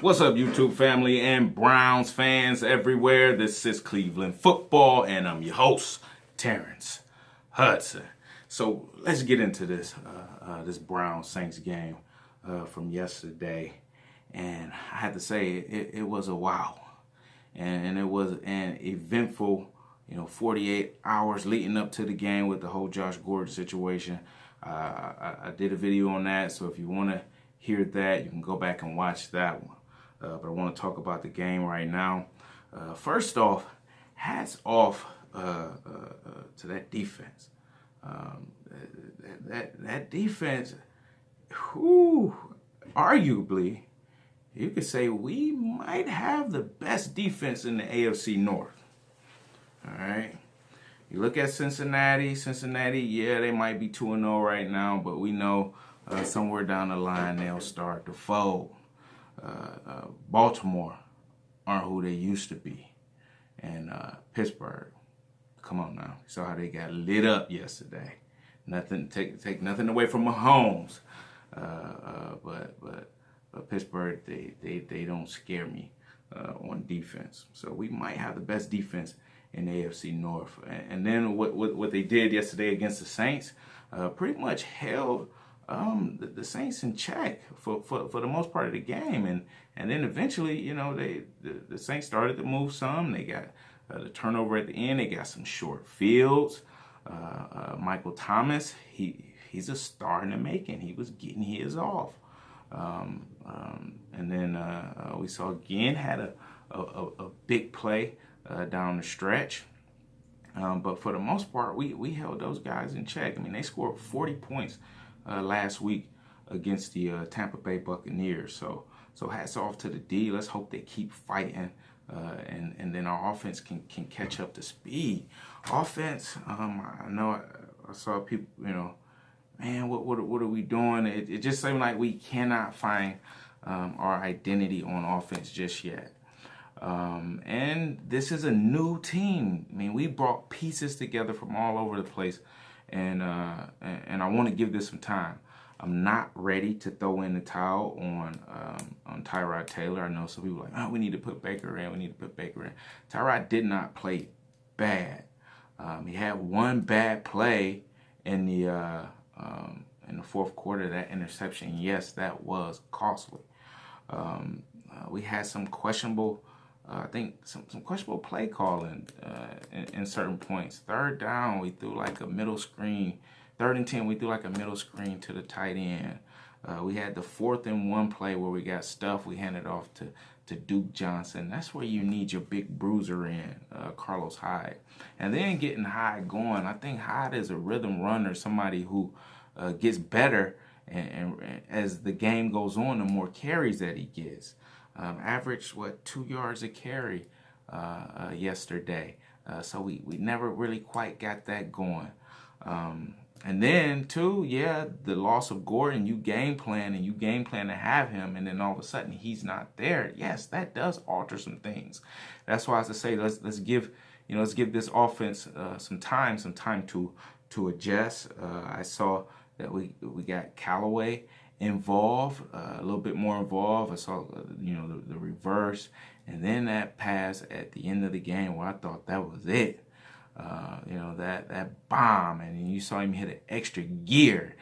What's up, YouTube family and Browns fans everywhere? This is Cleveland Football, and I'm your host, Terrence Hudson. So let's get into this Browns Saints game from yesterday, and I have to say it was a wow, and it was an eventful, 48 hours leading up to the game with the whole Josh Gordon situation. I did a video on that, so if you want to hear that, you can go back and watch that one. But I want to talk about the game right now. First off, hats off to that defense. That defense, arguably, you could say we might have the best defense in the NFC North. All right. You look at Cincinnati, yeah, they might be 2-0 right now, but we know somewhere down the line they'll start to fold. Baltimore aren't who they used to be. And Pittsburgh, come on now. You saw how they got lit up yesterday. Nothing, take nothing away from Mahomes. But Pittsburgh, they don't scare me on defense. So we might have the best defense in the AFC North. And then what they did yesterday against the Saints pretty much held the Saints in check for the most part of the game, and then eventually, the Saints started to move some. They got the turnover at the end. They got some short fields. Michael Thomas, he's a star in the making. He was getting his off, and then we saw again had a big play down the stretch. But for the most part, we held those guys in check. I mean, they scored 40 points last week against the Tampa Bay Buccaneers. So hats off to the D. Let's hope they keep fighting, and then our offense can catch up to speed. Offense, I know I saw people, man, what are we doing? It just seemed like we cannot find our identity on offense just yet. And this is a new team. I mean, we brought pieces together from all over the place, and I want to give this some time. I'm not ready to throw in the towel on Tyrod Taylor. I know some people are like, we need to put Baker in. We need to put Baker in. Tyrod did not play bad. He had one bad play in the fourth quarter. That interception, yes, that was costly. We had some questionable. I think some questionable play calling in certain points. Third down, we threw like a middle screen. 3rd and 10, we threw like a middle screen to the tight end. We had the 4th and 1 play where we got stuffed. We handed off to Duke Johnson. That's where you need your big bruiser in, Carlos Hyde. And then getting Hyde going. I think Hyde is a rhythm runner, somebody who gets better and as the game goes on, the more carries that he gets. Averaged 2 yards a carry yesterday, so we never really quite got that going. And then too, the loss of Gordon. You game plan to have him, and then all of a sudden he's not there. Yes, that does alter some things. That's why I was to say let's give this offense some time to adjust. I saw that we got Callaway involved, a little bit more involved. I saw, the reverse, and then that pass at the end of the game where I thought that was it. That bomb, and you saw him hit an extra gear.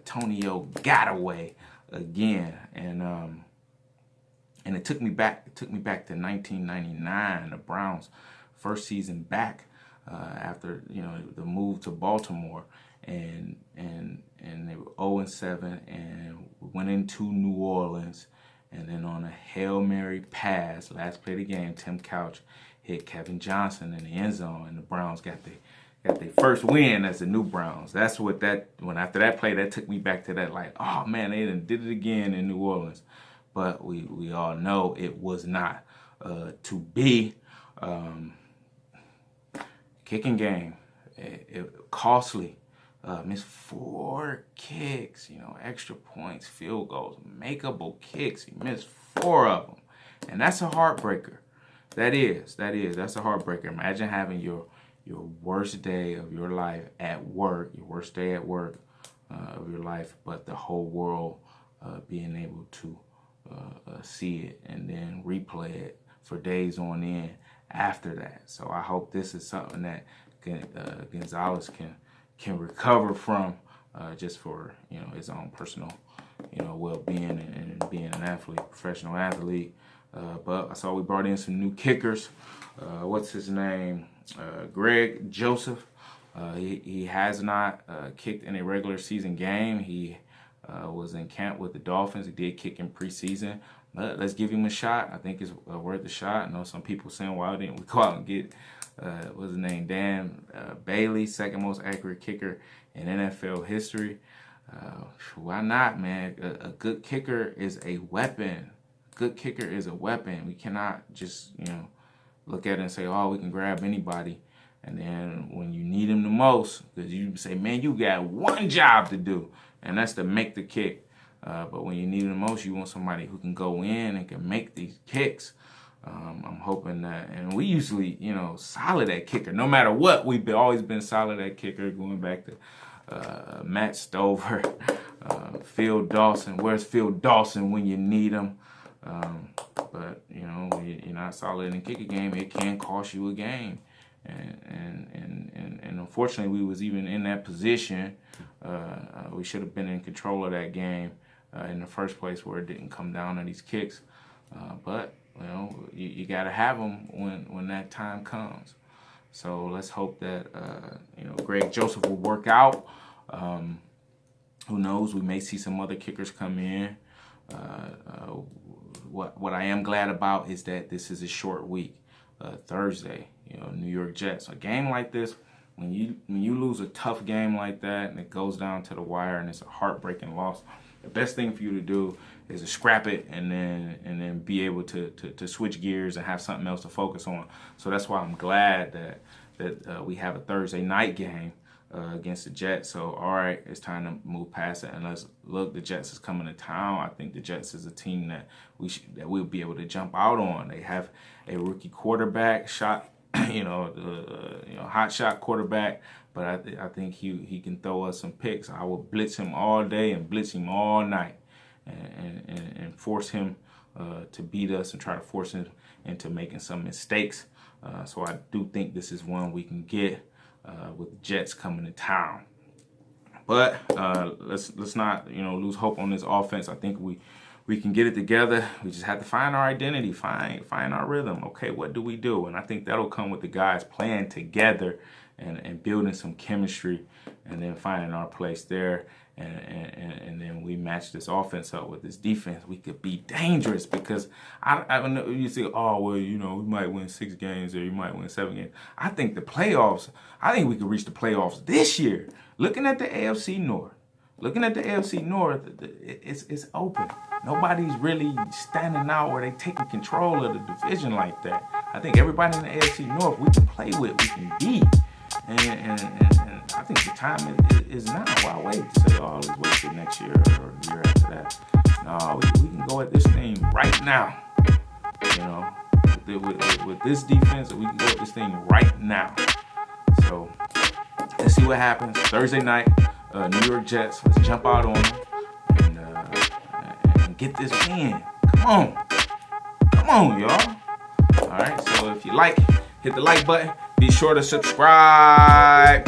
Tonio got away again, and it took me back to 1999, the Browns' first season back after the move to Baltimore, and they were 0-7, and we went into New Orleans, and then on a Hail Mary pass, last play of the game, Tim Couch hit Kevin Johnson in the end zone, and the Browns got their first win as the new Browns. That's when after that play, that took me back to that, like, oh man, they did it again in New Orleans. But we all know it was not to be. Kicking game, it costly. Missed 4 kicks, extra points, field goals, makeable kicks. He missed 4 of them, and that's a heartbreaker. That's a heartbreaker. Imagine having your worst day of your life at work, of your life, but the whole world being able to see it and then replay it for days on end after that. So I hope this is something that Gonzalez can recover from, just for his own personal well-being and being an athlete, professional athlete. But I saw we brought in some new kickers. What's his name? Greg Joseph. He has not kicked in a regular season game. He was in camp with the Dolphins. He did kick in preseason. Let's give him a shot. I think it's worth a shot. I know some people saying, why didn't we go out and get, what's his name, Dan Bailey, second most accurate kicker in NFL history. Why not, man? A good kicker is a weapon. A good kicker is a weapon. We cannot just, look at it and say, oh, we can grab anybody. And then when you need him the most, because you say, man, you got one job to do, and that's to make the kick. But when you need him the most, you want somebody who can go in and can make these kicks. I'm hoping that, and we usually, solid at kicker. No matter what, we've always been solid at kicker, going back to Matt Stover, Phil Dawson. Where's Phil Dawson when you need him? But, you're not solid in the kicker game, it can cost you a game. And unfortunately, we was even in that position. We should have been in control of that game in the first place, where it didn't come down to these kicks. But you got to have them when that time comes. So let's hope that Greg Joseph will work out. Who knows? We may see some other kickers come in. What I am glad about is that this is a short week. Thursday, New York Jets. A game like this, when you lose a tough game like that and it goes down to the wire and it's a heartbreaking loss, the best thing for you to do is to scrap it and then be able to switch gears and have something else to focus on. So that's why I'm glad that we have a Thursday night game against the Jets. So all right, it's time to move past it, and let's look. The Jets is coming to town. I think the Jets is a team that we'll be able to jump out on. They have a rookie quarterback, hot shot quarterback, but I think he can throw us some picks. I will blitz him all day and blitz him all night, and force him to beat us and try to force him into making some mistakes. So I do think this is one we can get with the Jets coming to town. But let's not lose hope on this offense. I think we can get it together. We just have to find our identity, find our rhythm. Okay, what do we do? And I think that'll come with the guys playing together and building some chemistry, and then finding our place there. And then we match this offense up with this defense. We could be dangerous, because I know you say, oh, well, we might win 6 games or you might win 7 games. I think we could reach the playoffs this year. Looking at the AFC North, it's open. Nobody's really standing out where they taking control of the division like that. I think everybody in the AFC North we can play with, we can beat. And I think the time is now. Why wait to say, oh, let's wait till next year or the year after that? No, we can go at this thing right now. With this defense, we can go at this thing right now. So let's see what happens. Thursday night, New York Jets. Let's jump out on them and get this win. Come on, y'all. All right, so if you hit the like button. Be sure to subscribe.